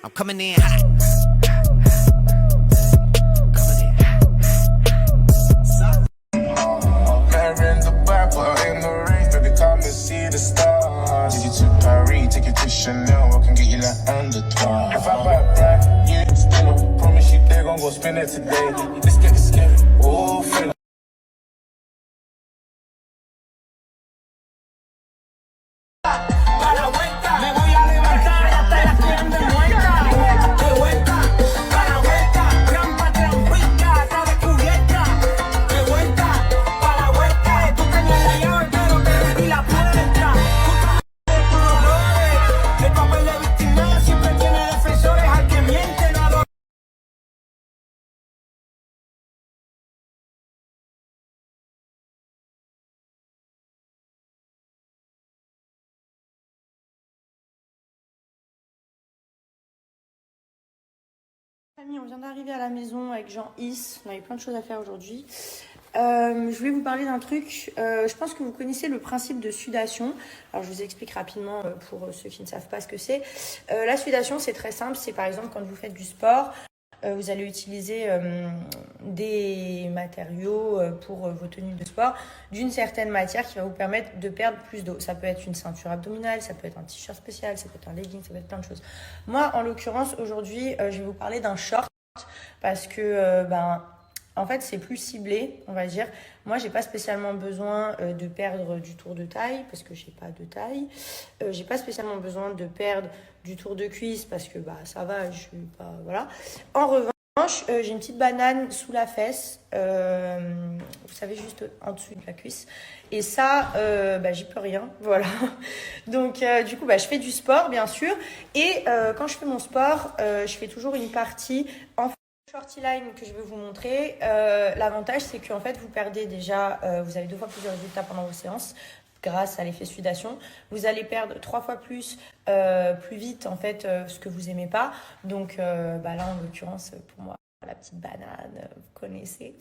I'm coming in hot. In the back, but in the race, baby, come and see the stars. Take you to Paris, take you to Chanel, I can get you like under 12. If I buy a brand, you spin it. Promise you they gon' go spin it today. Let's get the skin. Oh, feel Amis, on vient d'arriver à la maison avec Jean-Is. On avait plein de choses à faire aujourd'hui. Je voulais vous parler d'un truc. Je pense que vous connaissez le principe de sudation. Alors, je vous explique rapidement pour ceux qui ne savent pas ce que c'est. La sudation, c'est très simple. C'est par exemple quand vous faites du sport. Vous allez utiliser des matériaux pour vos tenues de sport d'une certaine matière qui va vous permettre de perdre plus d'eau. Ça peut être une ceinture abdominale, ça peut être un t-shirt spécial, ça peut être un legging, ça peut être plein de choses. Moi, en l'occurrence, aujourd'hui, je vais vous parler d'un short parce que, en fait, c'est plus ciblé, on va dire. Moi, j'ai pas spécialement besoin de perdre du tour de taille parce que j'ai pas de taille. J'ai pas spécialement besoin de perdre du tour de cuisse parce que ça va, je suis pas voilà. En revanche, j'ai une petite banane sous la fesse, vous savez juste en dessous de la cuisse. Et ça, j'y peux rien, voilà. Donc du coup, je fais du sport bien sûr. Et quand je fais mon sport, je fais toujours une partie en shorty line que je vais vous montrer. L'avantage, c'est qu'en fait, vous perdez déjà, vous avez 2 fois plus de résultats pendant vos séances grâce à l'effet sudation. Vous allez perdre 3 fois plus vite, en fait, ce que vous aimez pas. Donc là, en l'occurrence, pour moi, la petite banane, vous connaissez.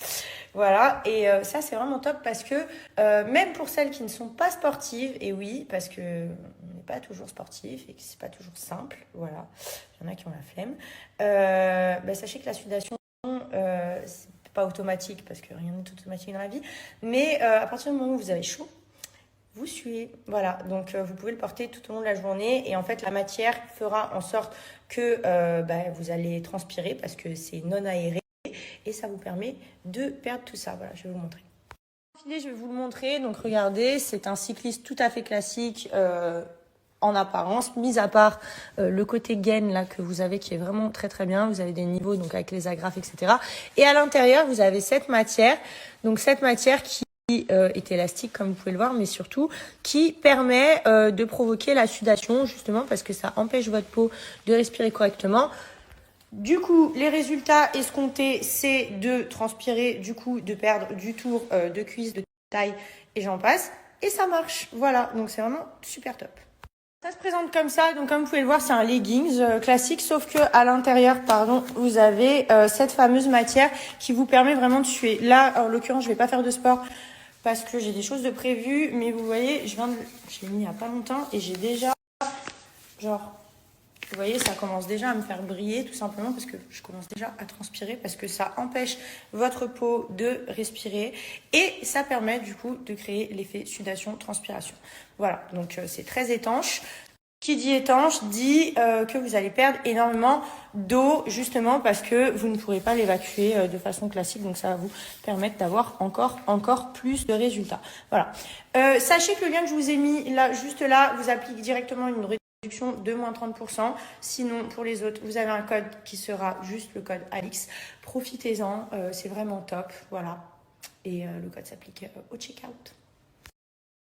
Voilà, et ça, c'est vraiment top parce que même pour celles qui ne sont pas sportives, et oui, parce que on n'est pas toujours sportif et que c'est pas toujours simple, voilà, il y en a qui ont la flemme. Sachez que la sudation, c'est pas automatique parce que rien n'est automatique dans la vie, mais à partir du moment où vous avez chaud, vous suez, voilà, donc vous pouvez le porter tout au long de la journée et en fait la matière fera en sorte que vous allez transpirer parce que c'est non aéré et ça vous permet de perdre tout ça. Voilà, je vais vous montrer. Je vais vous le montrer, donc regardez, c'est un cycliste tout à fait classique en apparence, mis à part le côté gaine là que vous avez qui est vraiment très très bien. Vous avez des niveaux donc avec les agrafes, etc. Et à l'intérieur, vous avez cette matière, donc cette matière qui est élastique comme vous pouvez le voir, mais surtout qui permet de provoquer la sudation justement parce que ça empêche votre peau de respirer correctement. Du coup, les résultats escomptés, c'est de transpirer, du coup, de perdre du tour de cuisse, de taille et j'en passe. Et ça marche. Voilà, donc c'est vraiment super top. Ça se présente comme ça, donc comme vous pouvez le voir, c'est un leggings classique, sauf que à l'intérieur, vous avez cette fameuse matière qui vous permet vraiment de suer. Là, en l'occurrence, je vais pas faire de sport parce que j'ai des choses de prévues, mais vous voyez, je l'ai mis il y a pas longtemps et j'ai déjà, vous voyez, ça commence déjà à me faire briller tout simplement parce que je commence déjà à transpirer parce que ça empêche votre peau de respirer et ça permet du coup de créer l'effet sudation-transpiration. Voilà, donc c'est très étanche. Qui dit étanche dit que vous allez perdre énormément d'eau justement parce que vous ne pourrez pas l'évacuer de façon classique. Donc ça va vous permettre d'avoir encore plus de résultats. Voilà. Sachez que le lien que je vous ai mis là, juste là, vous applique directement une réduction de moins 30%. Sinon, pour les autres, vous avez un code qui sera juste le code Alix. Profitez-en, c'est vraiment top. Voilà. Et le code s'applique au checkout.